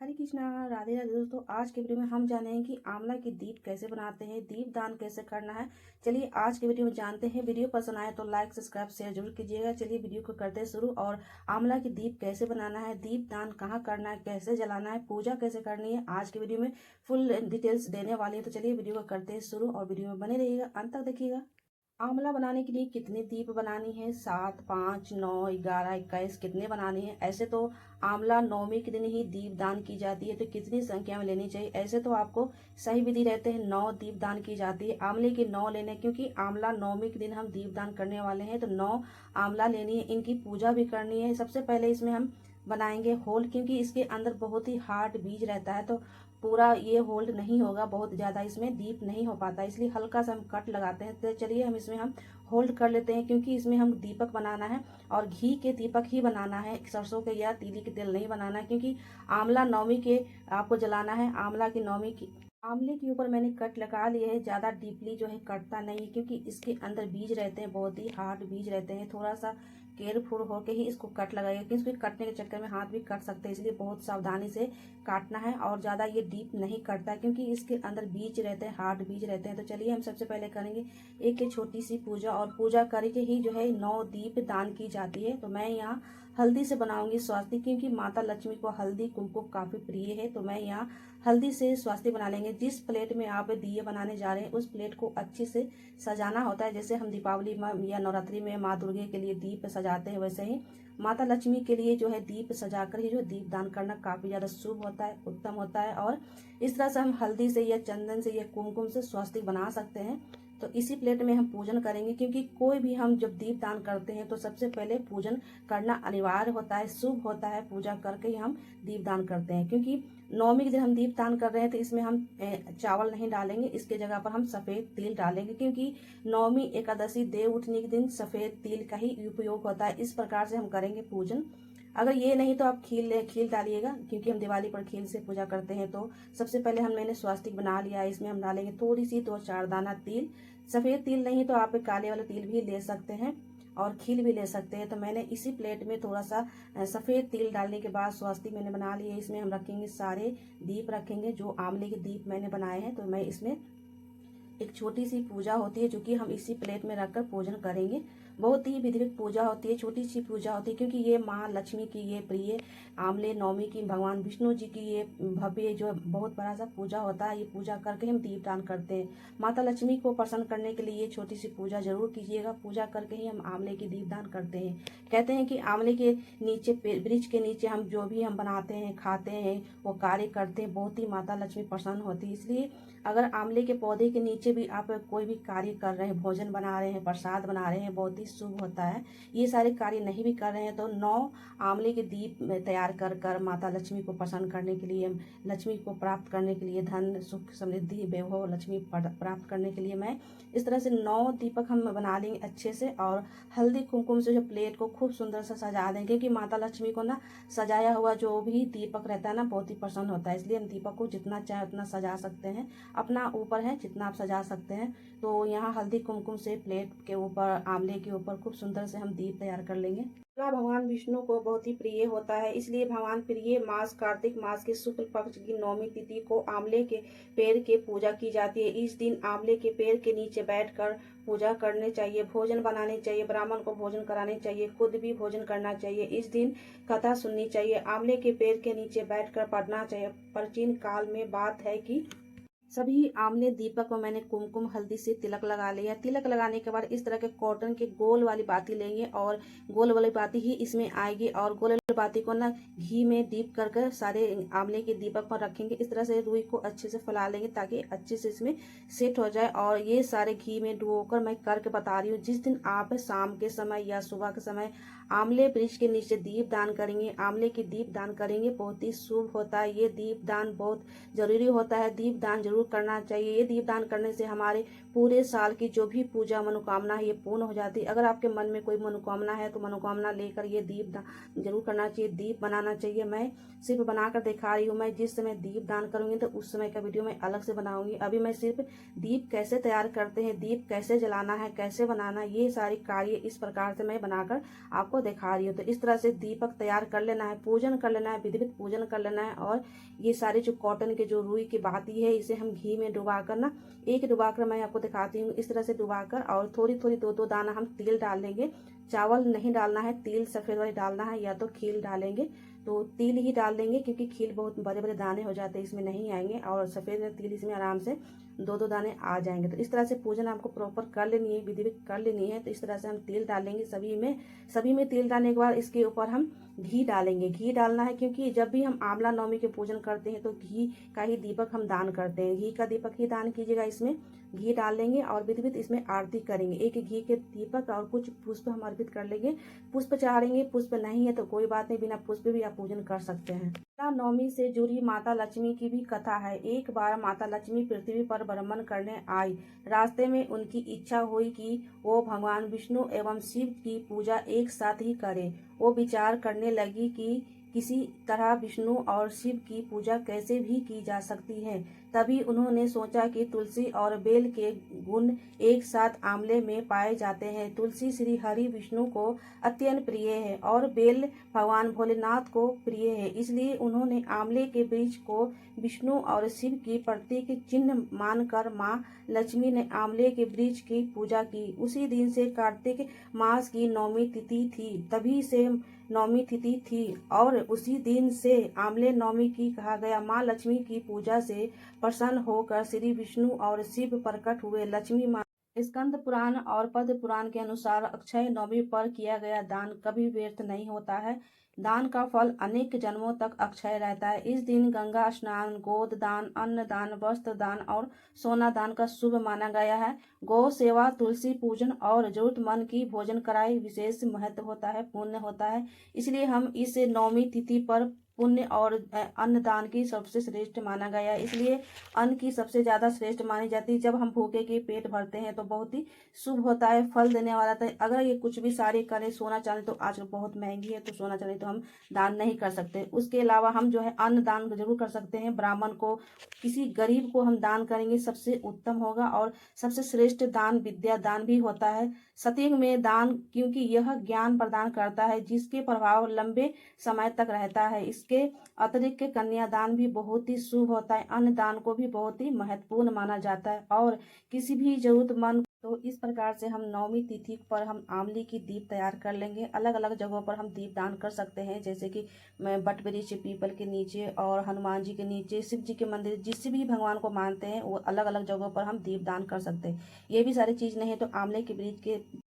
हरे कृष्णा, राधे राधे दोस्तों। आज के वीडियो में हम जानेंगे कि आंवला की दीप कैसे बनाते हैं, दीप दान कैसे करना है। चलिए आज के वीडियो में जानते हैं। वीडियो पसंद आए तो लाइक सब्सक्राइब शेयर जरूर कीजिएगा। चलिए वीडियो को करते हैं शुरू। और आंवला की दीप कैसे बनाना है, दीप दान कहाँ करना है, कैसे जलाना है, पूजा कैसे करनी है, आज के वीडियो में फुल डिटेल्स देने वाली है। तो चलिए वीडियो को करते हैं शुरू और वीडियो में बने रहिएगा, अंत तक देखिएगा। आंवला बनाने के लिए कितनी दीप बनानी है, 7, 5, 9, 11, 21 कितने बनानी है। ऐसे तो आंवला नवमी के दिन ही दीप दान की जाती है, तो कितनी संख्या में लेनी चाहिए। ऐसे तो आपको सही विधि रहते हैं 9 दीप दान की जाती है। आंवले के 9 लेने, क्योंकि आंवला नवमी के दिन हम दीप दान करने वाले हैं, तो 9 आंवला लेनी है। इनकी पूजा भी करनी है। सबसे पहले इसमें हम बनाएंगे होल, क्योंकि इसके अंदर बहुत ही हार्ड बीज रहता है, तो पूरा ये होल्ड नहीं होगा, बहुत ज्यादा इसमें डीप नहीं हो पाता, इसलिए हल्का सा हम कट लगाते हैं। तो चलिए हम होल्ड कर लेते हैं, क्योंकि इसमें हम दीपक बनाना है और घी के दीपक ही बनाना है, सरसों के या तीली के तेल नहीं बनाना है, क्योंकि आंवला नवमी के आपको जलाना है। आंवला की नवमी की आंवले के ऊपर मैंने कट लगा लिए है। ज्यादा डीपली जो है कटता नहीं है, क्योंकि इसके अंदर बीज रहते हैं, बहुत ही हार्ड बीज रहते हैं। थोड़ा सा केयरफुल होके ही इसको कट लगाइए, क्योंकि इसको कटने के चक्कर में हाथ भी कट सकते हैं, इसलिए बहुत सावधानी से काटना है। और ज्यादा ये डीप नहीं कटता, क्योंकि इसके अंदर बीज रहते हैं, हार्ड बीज रहते हैं। तो चलिए हम सबसे पहले करेंगे एक छोटी सी पूजा, और पूजा करके ही जो है 9 दीप दान की जाती है। तो मैं यहाँ हल्दी से बनाऊंगी स्वास्तिक, क्योंकि माता लक्ष्मी को हल्दी कुमकुम काफी प्रिय है। तो मैं यहाँ हल्दी से स्वास्तिक बना लेंगे। जिस प्लेट में आप दिए बनाने जा रहे हैं उस प्लेट को अच्छे से सजाना होता है। जैसे हम दीपावली में या नवरात्रि में माँ दुर्गे के लिए दीप सजाते हैं, वैसे ही माता लक्ष्मी के लिए जो है दीप सजाकर ही जो दीप दान करना काफी ज्यादा शुभ होता है, उत्तम होता है। और इस तरह से हम हल्दी से या चंदन से या कुमकुम से स्वास्तिक बना सकते हैं। तो इसी प्लेट में हम पूजन करेंगे, क्योंकि कोई भी हम जब दीप दान करते हैं तो सबसे पहले पूजन करना अनिवार्य होता है, शुभ होता है। पूजा करके ही हम दीप दान करते हैं। क्योंकि नवमी के दिन हम दीप दान कर रहे हैं, तो इसमें हम चावल नहीं डालेंगे, इसके जगह पर हम सफेद तिल डालेंगे, क्योंकि नवमी एकादशी देव उठने के दिन सफेद तिल का ही उपयोग होता है। इस प्रकार से हम करेंगे पूजन। अगर ये नहीं तो आप खील डालिएगा, क्योंकि हम दिवाली पर खील से पूजा करते हैं। तो सबसे पहले मैंने स्वास्तिक बना लिया है। इसमें हम डालेंगे थोड़ी सी 2-4 दाना तिल। सफेद तिल नहीं तो आप काले वाले तिल भी ले सकते हैं और खील भी ले सकते हैं। तो मैंने इसी प्लेट में थोड़ा सा सफेद तिल डालने के बाद स्वास्तिक मैंने बना लिए। इसमें हम रखेंगे सारे दीप रखेंगे, जो आंवले के दीप मैंने बनाए हैं। तो मैं इसमें एक छोटी सी पूजा होती है, जो कि हम इसी प्लेट में रखकर पूजन करेंगे। बहुत ही विधिवत पूजा होती है, छोटी सी पूजा होती है, क्योंकि ये माँ लक्ष्मी की ये प्रिय आंवले नवमी की भगवान विष्णु जी की ये भव्य जो बहुत बड़ा सा पूजा होता है। ये पूजा करके हम दीप दान करते हैं। माता लक्ष्मी को प्रसन्न करने के लिए ये छोटी सी पूजा जरूर कीजिएगा। पूजा करके ही हम आंवले की दीप दान करते हैं। कहते हैं कि आंवले के नीचे, वृक्ष के नीचे हम जो भी हम बनाते हैं, खाते हैं, वो कार्य करते हैं, बहुत ही माता लक्ष्मी प्रसन्न होती है। इसलिए अगर आंवले के पौधे के नीचे भी आप कोई भी कार्य कर रहे हैं, भोजन बना रहे हैं, प्रसाद बना रहे हैं, बहुत ही शुभ होता है। ये सारे कार्य नहीं भी कर रहे हैं तो 9 आंवले के दीप तैयार कर माता लक्ष्मी को प्रसन्न करने के लिए, लक्ष्मी को प्राप्त करने के लिए, धन सुख समृद्धि वैभव लक्ष्मी प्राप्त करने के लिए मैं इस तरह से 9 दीपक हम बना लेंगे अच्छे से। और हल्दी कुमकुम से जो प्लेट को खूब सुंदर से सजा देंगे, क्योंकि माता लक्ष्मी को ना सजाया हुआ जो भी दीपक रहता है ना, बहुत ही प्रसन्न होता है। इसलिए हम दीपक को जितना चाहे उतना सजा सकते हैं, अपना ऊपर है जितना आप सजा सकते हैं। तो यहाँ हल्दी कुमकुम से प्लेट के ऊपर, आंवले के ऊपर खूब सुंदर से हम दीप तैयार कर लेंगे। भगवान विष्णु को बहुत ही प्रिय होता है, इसलिए भगवान प्रिय मास कार्तिक मास के शुक्ल पक्ष की नौमी तिथि को आंवले के पेड़ के पूजा की जाती है। इस दिन आंवले के पेड़ के नीचे बैठकर पूजा करने चाहिए, भोजन बनाने चाहिए, ब्राह्मण को भोजन कराने चाहिए, खुद भी भोजन करना चाहिए। इस दिन कथा सुननी चाहिए, आंवले के पेड़ के नीचे बैठकर पढ़ना चाहिए। प्राचीन काल में बात है कि सभी आंवले दीपक को मैंने कुमकुम हल्दी से तिलक लगा लिया। तिलक लगाने के बाद इस तरह के कॉटन के गोल वाली बाती लेंगे, और गोल वाली बाती ही इसमें आएगी, और गोल वाली बाती को ना घी में डीप कर सारे आंवले के दीपक पर रखेंगे। इस तरह से रुई को अच्छे से फैला लेंगे, ताकि अच्छे से इसमें सेट हो जाए। और ये सारे घी में डुबोकर मैं करके बता रही हूँ। जिस दिन आप शाम के समय या सुबह के समय आंवले वृक्ष के नीचे दीप दान करेंगे, आंवले की दीप दान करेंगे, बहुत ही शुभ होता है। ये दीप दान बहुत जरूरी होता है, दीप दान जरूर करना चाहिए। ये दीप दान करने से हमारे पूरे साल की जो भी पूजा मनोकामना है ये पूर्ण हो जाती है। अगर आपके मन में कोई मनोकामना है तो मनोकामना लेकर ये दीप दान जरूर करना चाहिए, दीप बनाना चाहिए। मैं सिर्फ बनाकर दिखा रही हूँ। मैं जिस समय दीप दान करूंगी तो उस समय का वीडियो मैं अलग से बनाऊंगी। अभी मैं सिर्फ दीप कैसे तैयार करते हैं, दीप कैसे जलाना है, कैसे बनाना है, ये सारी कार्य इस प्रकार से मैं बनाकर आपको आपको दिखा रही हूँ। तो इस तरह से दीपक तैयार कर लेना है, पूजन कर लेना है, विधिवत पूजन कर लेना है। और ये सारे जो कॉटन के जो रुई की बाती है, इसे हम घी में डुबा कर ना, एक डुबा कर मैं आपको दिखाती हूँ। इस तरह से डुबा कर और थोड़ी थोड़ी दो दो दाना हम तिल डाल लेंगे। चावल नहीं डालना है, तिल सफेद वाली डालना है, या तो खील डालेंगे तो तिल ही डाल देंगे, क्योंकि खील बहुत बड़े बड़े दाने हो जाते हैं, इसमें नहीं आएंगे। और सफेद तिल इसमें आराम से दो दो दाने आ जाएंगे। तो इस तरह से पूजन आपको प्रॉपर कर लेनी है, विधिवत कर लेनी है। तो इस तरह से हम तिल डालेंगे सभी में तिल डालने के बाद इसके ऊपर हम घी डालेंगे। घी डालना है क्योंकि जब भी हम आंवला नवमी के पूजन करते हैं तो घी का ही दीपक हम दान करते हैं, घी का दीपक ही दान कीजिएगा। इसमें घी डाल लेंगे और विधिवत इसमें आरती करेंगे। एक घी के दीपक और कुछ पुष्प हम अर्पित कर लेंगे। पुष्प चाहेंगे, पुष्प नहीं है तो कोई बात नहीं, बिना पुष्प भी आप पूजन कर सकते हैं। नवमी से जुड़ी माता लक्ष्मी की भी कथा है। एक बार माता लक्ष्मी पृथ्वी पर भ्रमण करने आई। रास्ते में उनकी इच्छा हुई कि वो भगवान विष्णु एवं शिव की पूजा एक साथ ही करें। वो विचार करने लगी कि किसी तरह विष्णु और शिव की पूजा कैसे भी की जा सकती है। तभी उन्होंने सोचा कि तुलसी और बेल के गुण एक साथ आंवले में पाए जाते हैं। तुलसी श्री हरि विष्णु को अत्यंत प्रिय है और बेल भगवान भोलेनाथ को प्रिय है, इसलिए उन्होंने आंवले के वृक्ष को विष्णु और शिव की प्रतीक चिन्ह मानकर माँ लक्ष्मी ने आंवले के वृक्ष की पूजा की। उसी दिन से कार्तिक मास की नौमी तिथि थी, तभी से नौमी तिथि थी और उसी दिन से आंवले नौमी की कहा गया। माँ लक्ष्मी की पूजा से प्रसन्न होकर श्री विष्णु और शिव प्रकट हुए। लक्ष्मी माँ स्कंद पुराण और पद्म पुराण के अनुसार अक्षय नवमी पर किया गया दान कभी व्यर्थ नहीं होता है। दान का फल अनेक जन्मों तक अक्षय रहता है। इस दिन गंगा स्नान, गोद दान, अन्न दान, वस्त्र दान और सोना दान का शुभ माना गया है। गौ सेवा, तुलसी पूजन और जरूरतमंद की भोजन कराई विशेष महत्व होता है, पुण्य होता है। इसलिए हम इस नौमी तिथि पर पुण्य और अन्न दान की सबसे श्रेष्ठ माना गया है। इसलिए अन्न की सबसे ज्यादा श्रेष्ठ मानी जाती है। जब हम भूखे के पेट भरते हैं तो बहुत ही शुभ होता है, फल देने वाला था। अगर ये कुछ भी सारे करें, सोना चांदी तो आजकल बहुत महंगी है, तो सोना चांदी तो हम दान नहीं कर सकते। उसके अलावा हम जो है अन्न दान जरूर कर सकते हैं। ब्राह्मण को, किसी गरीब को हम दान करेंगे, सबसे उत्तम होगा। और सबसे श्रेष्ठ दान विद्या दान भी होता है, सतयुग में दान, क्योंकि यह ज्ञान प्रदान करता है जिसके प्रभाव लंबे समय तक रहता है। इसके अतिरिक्त कन्यादान भी बहुत ही शुभ होता है। अन्न दान को भी बहुत ही महत्वपूर्ण माना जाता है और किसी भी जरूरतमंद। तो इस प्रकार से हम नौमी तिथि पर हम आंवले की दीप तैयार कर लेंगे। अलग अलग जगहों पर हम दीप दान कर सकते हैं, जैसे कि बट वृक्ष, पीपल के नीचे और हनुमान जी के नीचे, शिव जी के मंदिर, जिससे भी भगवान को मानते हैं वो अलग अलग जगहों पर हम दीप दान कर सकते हैं। ये भी सारी चीज नहीं है तो आंवले के वृक्ष के